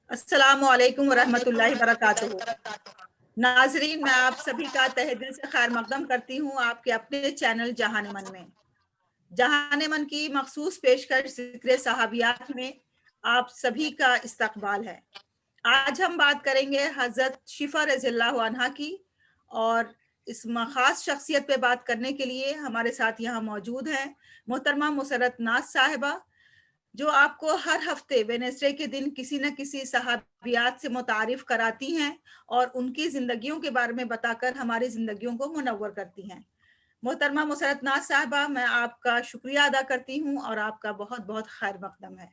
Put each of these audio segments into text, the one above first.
السلام علیکم ورحمۃ اللہ وبرکاتہ۔ ناظرین، میں آپ سبھی کا تہہ دل سے خیر مقدم کرتی ہوں آپ کے اپنے چینل جہان من میں۔ جہان من کی مخصوص پیشکش ذکر صحابیات میں آپ سبھی کا استقبال ہے۔ آج ہم بات کریں گے حضرت شفا رضی اللہ عنہا کی، اور اس خاص شخصیت پہ بات کرنے کے لیے ہمارے ساتھ یہاں موجود ہیں محترمہ مسرت ناز صاحبہ، جو آپ کو ہر ہفتے ویڈنسڈے کے دن کسی نہ کسی صحابیات سے متعارف کراتی ہیں اور ان کی زندگیوں کے بارے میں بتا کر ہماری زندگیوں کو منور کرتی ہیں۔ محترمہ مسرت ناز صاحبہ، میں آپ کا شکریہ ادا کرتی ہوں اور آپ کا بہت بہت خیر مقدم ہے۔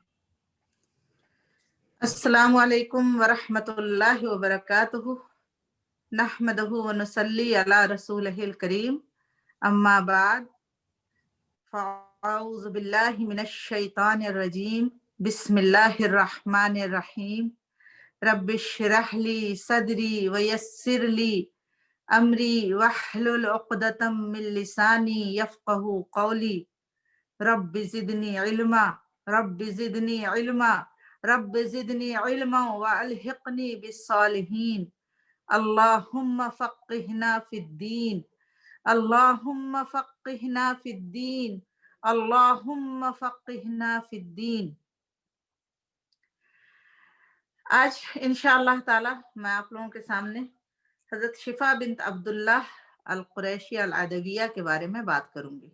السلام علیکم ورحمۃ اللہ وبرکاتہ، نحمدہ ونصلی علی رسولہ الکریم، اما بعد، فاعوذ باللہ من الشیطان الرجیم، بسم اللہ الرحمن الرحیم، رب اشرح لی صدری ویسر لی امری واحلل عقدۃ من لسانی یفقہوا قولی، رب زدنی علما، رب زدنی علما، رب زدنی علما والحقنی بالصالحین، اللہم فقہنا فی الدین، اللہم فقہنا فی الدین، اللہم فقہنا فی الدین۔ آج انشاءاللہ تعالی میں آپ لوگوں کے سامنے حضرت شفا بنت عبداللہ القریشی العدویہ کے بارے میں بات کروں گی۔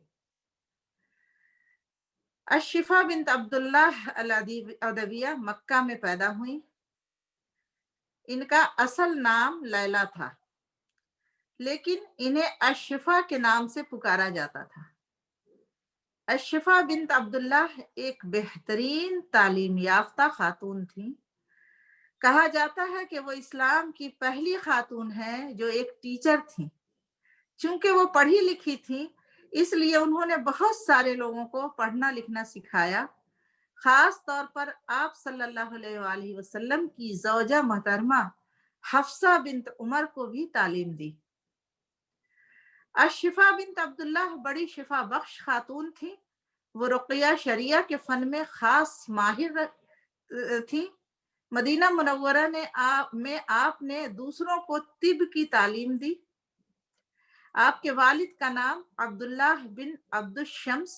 الشفا بنت عبداللہ العدویہ مکہ میں پیدا ہوئی۔ ان کا اصل نام لیلہ تھا، لیکن انہیں الشفا کے نام سے پکارا جاتا تھا۔ الشفا بنت عبداللہ ایک بہترین تعلیم یافتہ خاتون تھیں۔ کہا جاتا ہے کہ وہ اسلام کی پہلی خاتون ہیں جو ایک ٹیچر تھیں۔ چونکہ وہ پڑھی لکھی تھیں، اس لیے انہوں نے بہت سارے لوگوں کو پڑھنا لکھنا سکھایا، خاص طور پر آپ صلی اللہ علیہ وآلہ وسلم کی زوجہ محترمہ حفصہ بنت عمر کو بھی تعلیم دی۔ الشفا بنت عبداللہ بڑی شفا بخش خاتون تھیں۔ وہ رقیہ شریعہ کے فن میں خاص ماہر تھیں۔ مدینہ منورہ میں آپ نے دوسروں کو طب کی تعلیم دی۔ آپ کے والد کا نام عبداللہ بن عبد الشمس،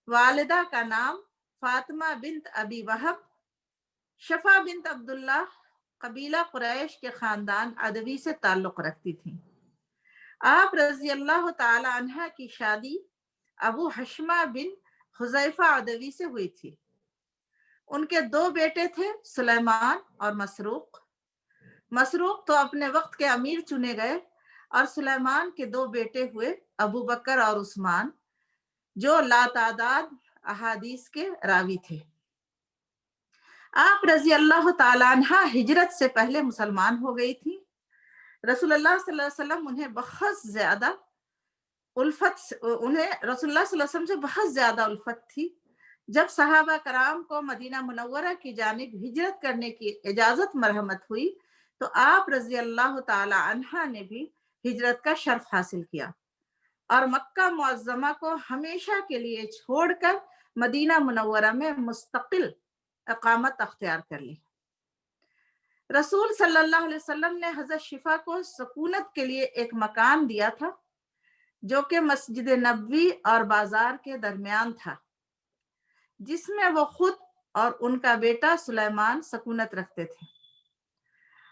والدہ کا نام فاطمہ بنت ابی وہب۔ شفا بنت عبداللہ قبیلہ قریش کے خاندان عدوی سے تعلق رکھتی تھیں۔ آپ رضی اللہ تعالی عنہ کی شادی ابو حشمہ بن حذیفہ عدوی سے ہوئی تھی۔ ان کے دو بیٹے تھے، سلیمان اور مسروق۔ مسروق تو اپنے وقت کے امیر چنے گئے، اور سلیمان کے دو بیٹے ہوئے ابو بکر اور عثمان، جو لاتعداد احادیث کے راوی تھے۔ آپ رضی اللہ تعالی عنہ ہجرت سے پہلے مسلمان ہو گئی تھی۔ رسول اللہ صلی اللہ علیہ وسلم انہیں رسول اللہ صلی اللہ علیہ وسلم سے بہت زیادہ الفت تھی۔ جب صحابہ کرام کو مدینہ منورہ کی جانب ہجرت کرنے کی اجازت مرحمت ہوئی تو آپ رضی اللہ تعالی عنہ نے بھی ہجرت کا شرف حاصل کیا اور مکہ معظمہ کو ہمیشہ کے لیے چھوڑ کر مدینہ منورہ میں مستقل اقامت اختیار کر لی۔ رسول صلی اللہ علیہ وسلم نے حضرت شفا کو سکونت کے لیے ایک مکان دیا تھا، جو کہ مسجد نبوی اور بازار کے درمیان تھا، جس میں وہ خود اور ان کا بیٹا سلیمان سکونت رکھتے تھے۔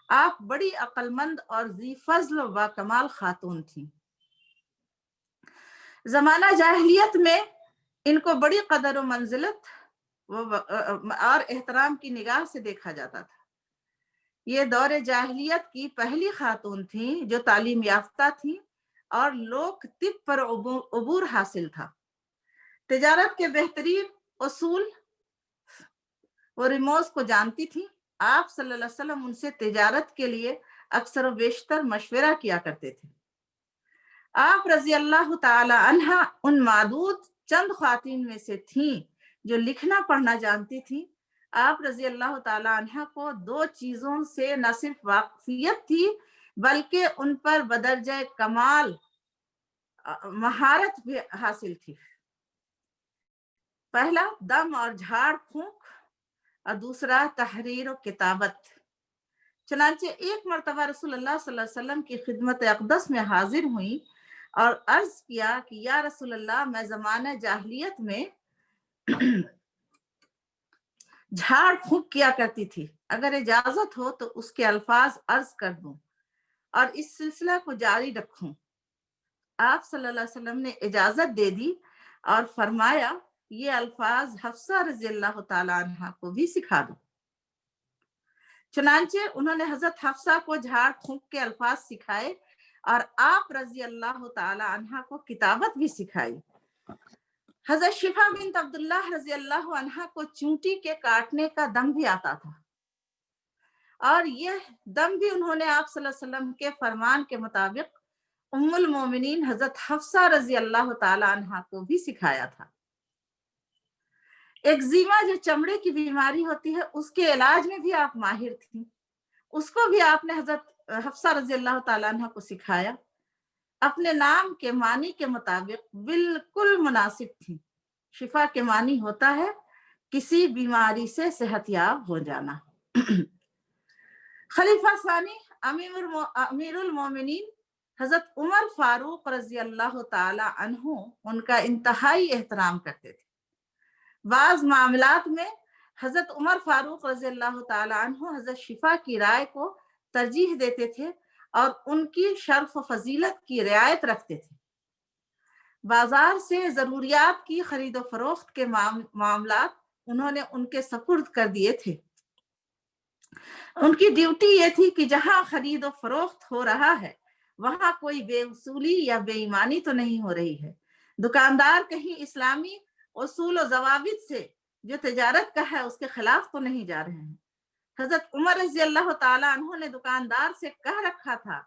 آپ بڑی عقل مند اور ذی فضل و باکمال خاتون تھیں۔ زمانہ جاہلیت میں ان کو بڑی قدر و منزلت اور احترام کی نگاہ سے دیکھا جاتا تھا۔ یہ دور جاہلیت کی پہلی خاتون تھیں جو تعلیم یافتہ تھیں اور لوک طب پر عبور حاصل تھا۔ تجارت کے بہترین اصول و رموز کو جانتی تھیں۔ آپ صلی اللہ علیہ وسلم ان سے تجارت کے لیے اکثر و بیشتر مشورہ کیا کرتے تھے۔ آپ رضی اللہ تعالی عنہ ان معدود چند خواتین میں سے تھیں جو لکھنا پڑھنا جانتی تھیں۔ آپ رضی اللہ تعالی عنہ کو دو چیزوں سے نہ صرف واقفیت تھی بلکہ ان پر بدرجہ کمال مہارت بھی حاصل تھی۔ پہلا، دم اور جھاڑ پھونک اور دوسرا تحریر و کتابت۔ چنانچہ ایک مرتبہ رسول اللہ صلی اللہ علیہ وسلم کی خدمت اقدس میں حاضر ہوئی اور عرض کیا کہ یا رسول اللہ، میں زمانہ جاہلیت میں جھاڑ پھونک کیا کرتی تھی، اگر اجازت ہو تو اس کے الفاظ عرض کر دوں اور اس سلسلہ کو جاری رکھوں۔ آپ صلی اللہ علیہ وسلم نے اجازت دے دی اور فرمایا یہ الفاظ حفصہ رضی اللہ تعالی عنہ کو بھی سکھا دو۔ چنانچہ انہوں نے حضرت حفصہ کو جھاڑ پھونک کے الفاظ سکھائے اور آپ رضی اللہ تعالی عنہ کو کتابت بھی سکھائی۔ حضرت شفا بنت عبداللہ رضی اللہ عنہ کو چونٹی کے کاٹنے کا دم بھی آتا تھا، اور یہ دم بھی انہوں نے آپ صلی اللہ علیہ وسلم کے فرمان کے مطابق ام المومنین حضرت حفصہ رضی اللہ تعالی عنہ کو بھی سکھایا تھا۔ ایکزیما جو چمڑے کی بیماری ہوتی ہے، اس کے علاج میں بھی آپ ماہر تھیں، اس کو بھی آپ نے حضرت حفصہ رضی اللہ تعالیٰ عنہ کو سکھایا۔ اپنے نام کے معنی کے مطابق بالکل مناسب تھی۔ شفا کے معنی ہوتا ہے کسی بیماری سے صحت یاب ہو جانا۔ خلیفہ ثانی امیر المومنین حضرت عمر فاروق رضی اللہ تعالی عنہ ان کا انتہائی احترام کرتے تھے۔ بعض معاملات میں حضرت عمر فاروق رضی اللہ تعالی عنہ حضرت شفا کی رائے کو ترجیح دیتے تھے اور ان کی شرف و فضیلت کی رعایت رکھتے تھے۔ بازار سے ضروریات کی خرید و فروخت کے معاملات انہوں نے ان کے سپرد کر دیے تھے۔ ان کی ڈیوٹی یہ تھی کہ جہاں خرید و فروخت ہو رہا ہے وہاں کوئی بے اصولی یا بے ایمانی تو نہیں ہو رہی ہے، دکاندار کہیں اسلامی اصول و ضوابط سے جو تجارت کا ہے اس کے خلاف تو نہیں جا رہے ہیں۔ حضرت عمر رضی اللہ تعالیٰ عنہ نے دکاندار سے کہہ رکھا تھا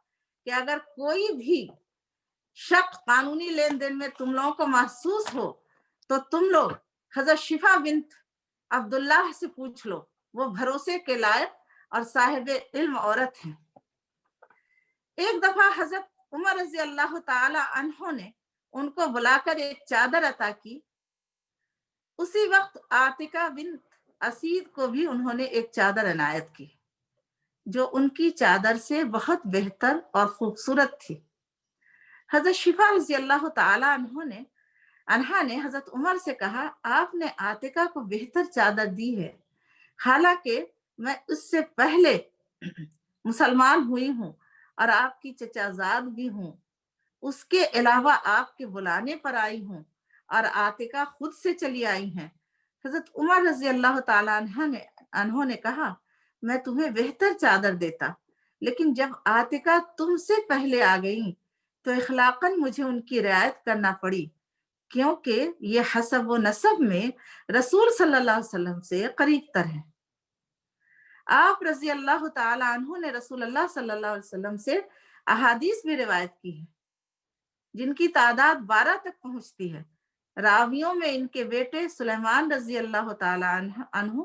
کہ اگر کوئی بھی شک قانونی لین دین میں تم لوگوں کو محسوس ہو تو تم لوگ حضرت شفا بنت عبداللہ سے پوچھ لو، وہ بھروسے کے لائق اور صاحب علم عورت ہیں۔ ایک دفعہ حضرت عمر رضی اللہ تعالی عنہ نے ان کو بلا کر ایک چادر عطا کی۔ اسی وقت عاتقہ بنت اسید کو بھی انہوں نے ایک چادر عنایت کی جو ان کی چادر سے بہت بہتر اور خوبصورت تھی۔ حضرت شفا رضی اللہ تعالی عنہ نے حضرت عمر سے کہا آپ نے عاتقہ کو بہتر چادر دی ہے، حالانکہ میں اس سے پہلے مسلمان ہوئی ہوں اور آپ کی چچا زاد بھی ہوں، اس کے علاوہ آپ کے بلانے پر آئی ہوں اور عاتقہ خود سے چلی آئی ہیں۔ حضرت عمر رضی اللہ تعالیٰ عنہ نے کہا میں تمہیں بہتر چادر دیتا، لیکن جب عاتقہ تم سے پہلے آ گئیں تو اخلاقاً مجھے ان کی رعایت کرنا پڑی، کیونکہ یہ حسب و نسب میں رسول صلی اللہ علیہ وسلم سے قریب تر ہے۔ آپ رضی اللہ تعالی عنہ نے رسول اللہ صلی اللہ علیہ وسلم سے احادیث بھی روایت کی ہیں جن کی تعداد 12 تک پہنچتی ہے۔ راویوں میں ان کے بیٹے سلیمان رضی اللہ تعالی عنہ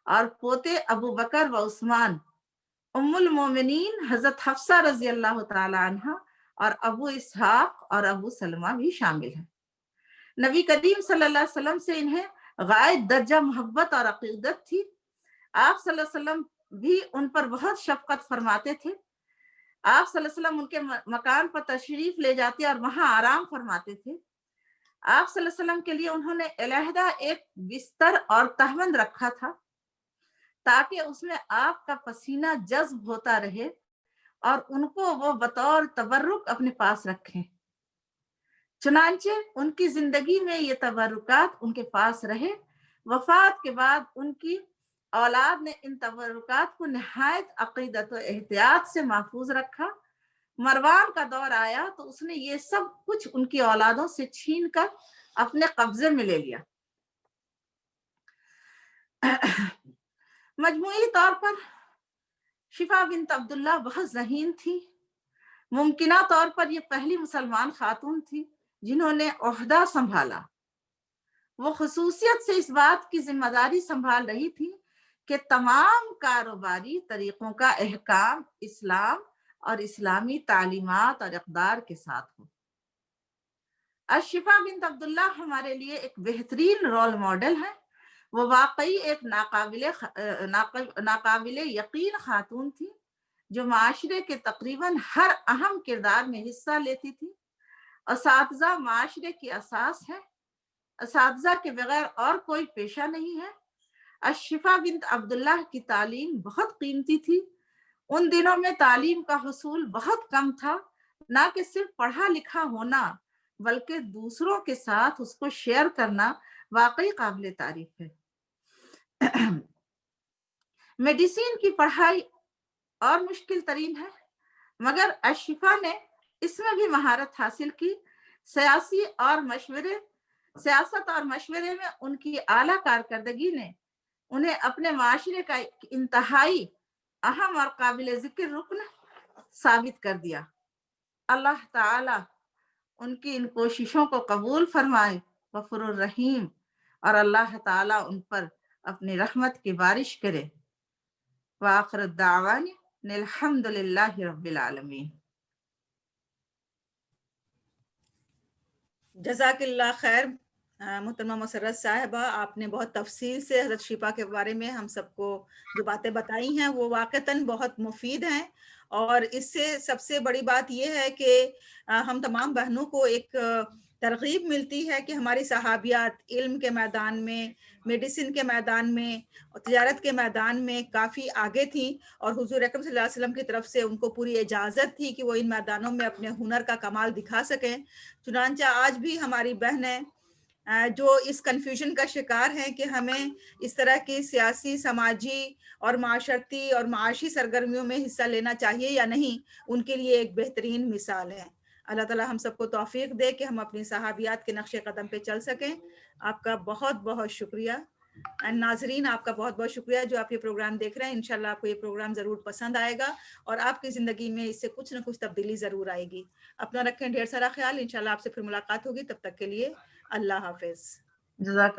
اور پوتے ابو بکر و عثمان، ام المومنین حضرت حفصہ رضی اللہ تعالی عنہ اور ابو اسحاق اور ابو سلمہ بھی شامل ہیں۔ نبی کریم صلی اللہ علیہ وسلم سے انہیں غائب درجہ محبت اور عقیدت تھی۔ آپ صلی اللہ علیہ وسلم بھی ان پر بہت شفقت فرماتے تھے۔ آپ صلی اللہ علیہ وسلم ان کے مکان پر تشریف لے جاتے اور وہاں آرام فرماتے تھے۔ آپ صلی اللہ علیہ وسلم کے لیے انہوں نے علیحدہ ایک بستر اور تہبند رکھا تھا تاکہ اس میں آپ کا پسینہ جذب ہوتا رہے اور ان کو وہ بطور تبرک اپنے پاس رکھیں۔ چنانچہ ان کی زندگی میں یہ تبرکات ان کے پاس رہے۔ وفات کے بعد ان کی اولاد نے ان تبرکات کو نہایت عقیدت و احتیاط سے محفوظ رکھا۔ مروان کا دور آیا تو اس نے یہ سب کچھ ان کی اولادوں سے چھین کر اپنے قبضے میں لے لیا۔ مجموعی طور پر شفا بنت عبداللہ بہت ذہین تھی۔ ممکنہ طور پر یہ پہلی مسلمان خاتون تھی جنہوں نے عہدہ سنبھالا۔ وہ خصوصیت سے اس بات کی ذمہ داری سنبھال رہی تھی کہ تمام کاروباری طریقوں کا احکام اسلام اور اسلامی تعلیمات اور اقدار کے ساتھ ہو۔ الشفا بنت عبداللہ ہمارے لیے ایک بہترین رول ماڈل ہے۔ وہ واقعی ایک ناقابل یقین خاتون تھی جو معاشرے کے تقریباً ہر اہم کردار میں حصہ لیتی تھی۔ اساتذہ معاشرے کی اساس ہے، اساتذہ کے بغیر اور کوئی پیشہ نہیں ہے۔ الشفا بنت عبداللہ کی تعلیم بہت قیمتی تھی۔ ان دنوں میں تعلیم کا حصول بہت کم تھا، نہ کہ صرف پڑھا لکھا ہونا بلکہ دوسروں کے ساتھ اس کو شیئر کرنا واقعی قابل تعریف ہے۔ میڈیسین کی پڑھائی اور مشکل ترین ہے، مگر الشفا نے اس میں بھی مہارت حاصل کی۔ سیاست اور مشورے میں ان کی اعلیٰ کارکردگی نے انہیں اپنے معاشرے کا ایک انتہائی اہم اور قابل ذکر رکن ثابت کر دیا۔ اللہ تعالی ان کی ان کوششوں کو قبول فرمائے، غفور الرحیم، اور اللہ تعالی ان پر اپنی رحمت کی بارش کرے۔ وآخر الدعوان الحمد للہ رب العالمین۔ جزاک اللہ خیر محترمہ مسرت صاحبہ، آپ نے بہت تفصیل سے حضرت شفا کے بارے میں ہم سب کو جو باتیں بتائی ہیں وہ واقعتاً بہت مفید ہیں، اور اس سے سب سے بڑی بات یہ ہے کہ ہم تمام بہنوں کو ایک ترغیب ملتی ہے کہ ہماری صحابیات علم کے میدان میں، میڈیسن کے میدان میں اور تجارت کے میدان میں کافی آگے تھیں، اور حضور اکرم صلی اللہ علیہ وسلم کی طرف سے ان کو پوری اجازت تھی کہ وہ ان میدانوں میں اپنے ہنر کا کمال دکھا سکیں۔ چنانچہ آج بھی ہماری بہنیں جو اس کنفیوژن کا شکار ہیں کہ ہمیں اس طرح کی سیاسی، سماجی اور معاشرتی اور معاشی سرگرمیوں میں حصہ لینا چاہیے یا نہیں، ان کے لیے ایک بہترین مثال ہے۔ اللہ تعالیٰ ہم سب کو توفیق دے کہ ہم اپنی صحابیات کے نقش قدم پہ چل سکیں۔ آپ کا بہت بہت شکریہ۔ ناظرین، آپ کا بہت بہت شکریہ جو آپ یہ پروگرام دیکھ رہے ہیں۔ انشاءاللہ آپ کو یہ پروگرام ضرور پسند آئے گا اور آپ کی زندگی میں اس سے کچھ نہ کچھ تبدیلی ضرور آئے گی۔ اپنا رکھیں ڈھیر سارا خیال، انشاءاللہ آپ سے پھر ملاقات ہوگی، تب تک کے لیے اللہ حافظ۔ جزاک